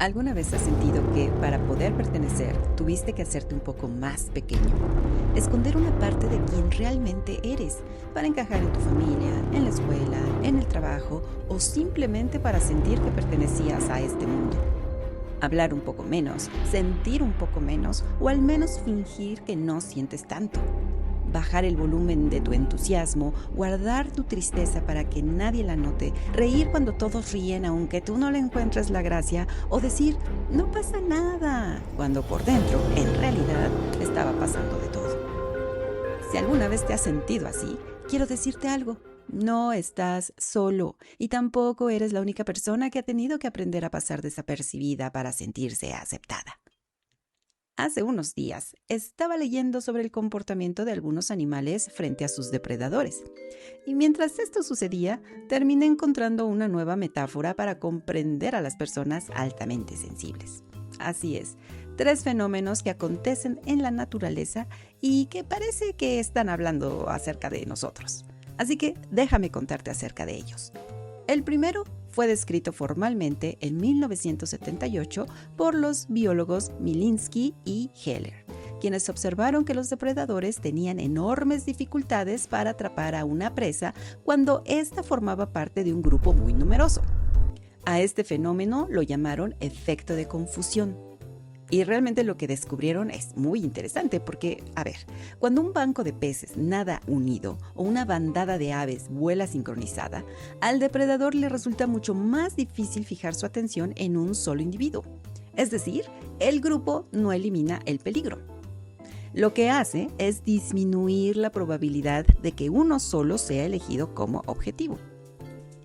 ¿Alguna vez has sentido que para poder pertenecer tuviste que hacerte un poco más pequeño? Esconder una parte de quien realmente eres para encajar en tu familia, en la escuela, en el trabajo o simplemente para sentir que pertenecías a este mundo. Hablar un poco menos, sentir un poco menos o al menos fingir que no sientes tanto. Bajar el volumen de tu entusiasmo, guardar tu tristeza para que nadie la note, reír cuando todos ríen aunque tú no le encuentres la gracia o decir, no pasa nada, cuando por dentro, en realidad, estaba pasando de todo. Si alguna vez te has sentido así, quiero decirte algo. No estás solo y tampoco eres la única persona que ha tenido que aprender a pasar desapercibida para sentirse aceptada. Hace unos días estaba leyendo sobre el comportamiento de algunos animales frente a sus depredadores. Y mientras esto sucedía, terminé encontrando una nueva metáfora para comprender a las personas altamente sensibles. Así es, 3 fenómenos que acontecen en la naturaleza y que parece que están hablando acerca de nosotros. Así que déjame contarte acerca de ellos. El primero fue descrito formalmente en 1978 por los biólogos Milinski y Heller, quienes observaron que los depredadores tenían enormes dificultades para atrapar a una presa cuando ésta formaba parte de un grupo muy numeroso. A este fenómeno lo llamaron efecto de confusión. Y realmente lo que descubrieron es muy interesante porque, cuando un banco de peces nada unido o una bandada de aves vuela sincronizada, al depredador le resulta mucho más difícil fijar su atención en un solo individuo. Es decir, el grupo no elimina el peligro. Lo que hace es disminuir la probabilidad de que uno solo sea elegido como objetivo.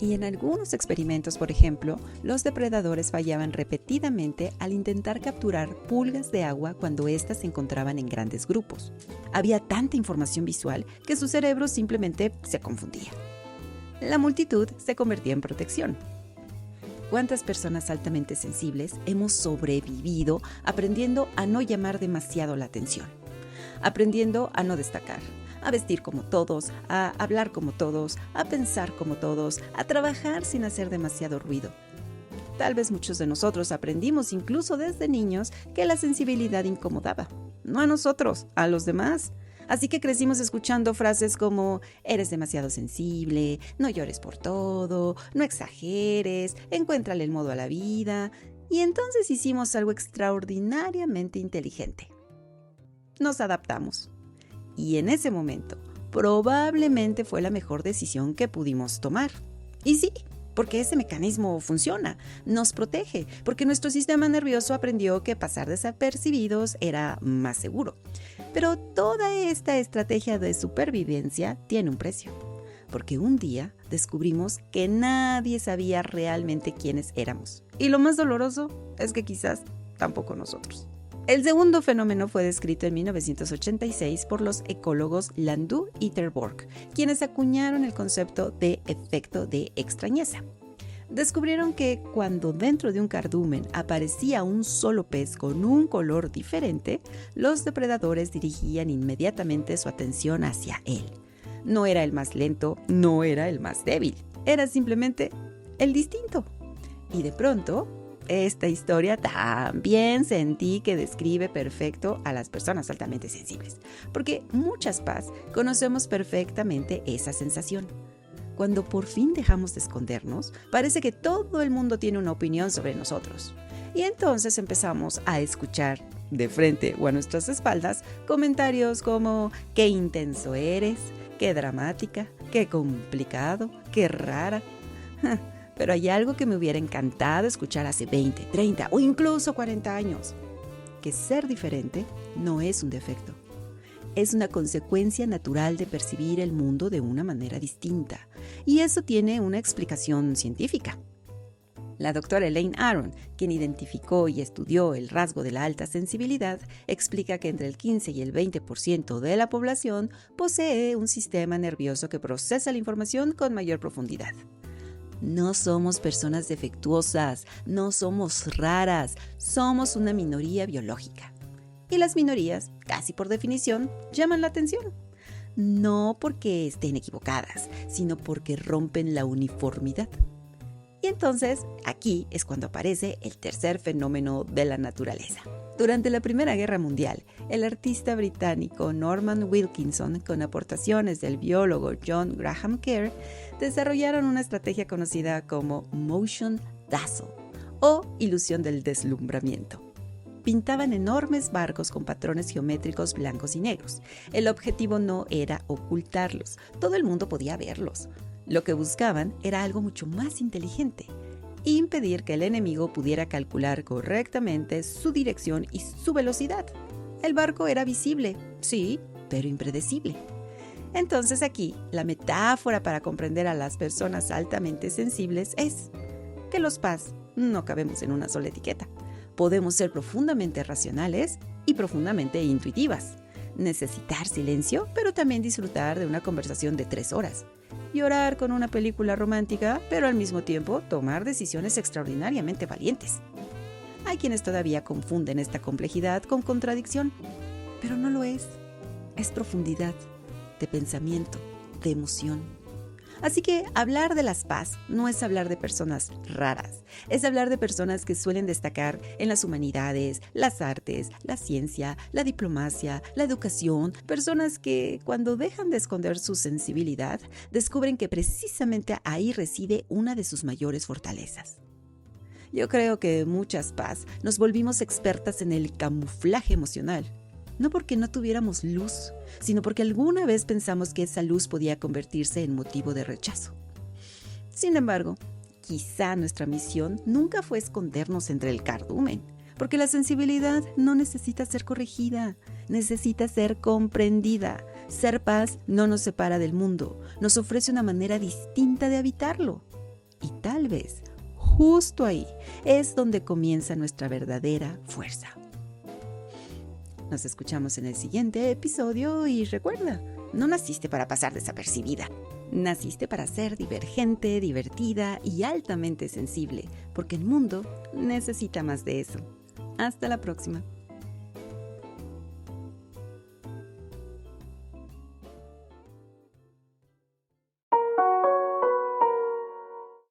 Y en algunos experimentos, por ejemplo, los depredadores fallaban repetidamente al intentar capturar pulgas de agua cuando éstas se encontraban en grandes grupos. Había tanta información visual que su cerebro simplemente se confundía. La multitud se convertía en protección. ¿Cuántas personas altamente sensibles hemos sobrevivido aprendiendo a no llamar demasiado la atención? Aprendiendo a no destacar, a vestir como todos, a hablar como todos, a pensar como todos, a trabajar sin hacer demasiado ruido. Tal vez muchos de nosotros aprendimos incluso desde niños que la sensibilidad incomodaba, no a nosotros, a los demás. Así que crecimos escuchando frases como eres demasiado sensible, no llores por todo, no exageres, encuéntrale el modo a la vida. Y entonces hicimos algo extraordinariamente inteligente. Nos adaptamos. Y en ese momento, probablemente fue la mejor decisión que pudimos tomar. Y sí, porque ese mecanismo funciona, nos protege, porque nuestro sistema nervioso aprendió que pasar desapercibidos era más seguro. Pero toda esta estrategia de supervivencia tiene un precio, porque un día descubrimos que nadie sabía realmente quiénes éramos. Y lo más doloroso es que quizás tampoco nosotros. El segundo fenómeno fue descrito en 1986 por los ecólogos Landau y Terborch, quienes acuñaron el concepto de efecto de extrañeza. Descubrieron que cuando dentro de un cardumen aparecía un solo pez con un color diferente, los depredadores dirigían inmediatamente su atención hacia él. No era el más lento, no era el más débil, era simplemente el distinto. Y de pronto, esta historia también sentí que describe perfecto a las personas altamente sensibles, porque muchas Paz conocemos perfectamente esa sensación. Cuando por fin dejamos de escondernos, parece que todo el mundo tiene una opinión sobre nosotros. Y entonces empezamos a escuchar, de frente o a nuestras espaldas, comentarios como «qué intenso eres», «qué dramática», «qué complicado», «qué rara». Pero hay algo que me hubiera encantado escuchar hace 20, 30 o incluso 40 años. Que ser diferente no es un defecto. Es una consecuencia natural de percibir el mundo de una manera distinta. Y eso tiene una explicación científica. La doctora Elaine Aron, quien identificó y estudió el rasgo de la alta sensibilidad, explica que entre el 15 y el 20% de la población posee un sistema nervioso que procesa la información con mayor profundidad. No somos personas defectuosas, no somos raras, somos una minoría biológica. Y las minorías, casi por definición, llaman la atención. No porque estén equivocadas, sino porque rompen la uniformidad. Y entonces, aquí es cuando aparece el tercer fenómeno de la naturaleza. Durante la Primera Guerra Mundial, el artista británico Norman Wilkinson, con aportaciones del biólogo John Graham Kerr, desarrollaron una estrategia conocida como motion dazzle, o ilusión del deslumbramiento. Pintaban enormes barcos con patrones geométricos blancos y negros. El objetivo no era ocultarlos, todo el mundo podía verlos. Lo que buscaban era algo mucho más inteligente: impedir que el enemigo pudiera calcular correctamente su dirección y su velocidad. El barco era visible, sí, pero impredecible. Entonces aquí, la metáfora para comprender a las personas altamente sensibles es que los PAS no cabemos en una sola etiqueta. Podemos ser profundamente racionales y profundamente intuitivas. Necesitar silencio, pero también disfrutar de una conversación de 3 horas. Llorar con una película romántica, pero al mismo tiempo tomar decisiones extraordinariamente valientes. Hay quienes todavía confunden esta complejidad con contradicción, pero no lo es. Es profundidad de pensamiento, de emoción. Así que hablar de las PAS no es hablar de personas raras, es hablar de personas que suelen destacar en las humanidades, las artes, la ciencia, la diplomacia, la educación, personas que cuando dejan de esconder su sensibilidad, descubren que precisamente ahí reside una de sus mayores fortalezas. Yo creo que muchas PAS nos volvimos expertas en el camuflaje emocional. No porque no tuviéramos luz, sino porque alguna vez pensamos que esa luz podía convertirse en motivo de rechazo. Sin embargo, quizá nuestra misión nunca fue escondernos entre el cardumen, porque la sensibilidad no necesita ser corregida, necesita ser comprendida. Ser PAS no nos separa del mundo, nos ofrece una manera distinta de habitarlo. Y tal vez, justo ahí, es donde comienza nuestra verdadera fuerza. Nos escuchamos en el siguiente episodio y recuerda, no naciste para pasar desapercibida. Naciste para ser divergente, divertida y altamente sensible, porque el mundo necesita más de eso. Hasta la próxima.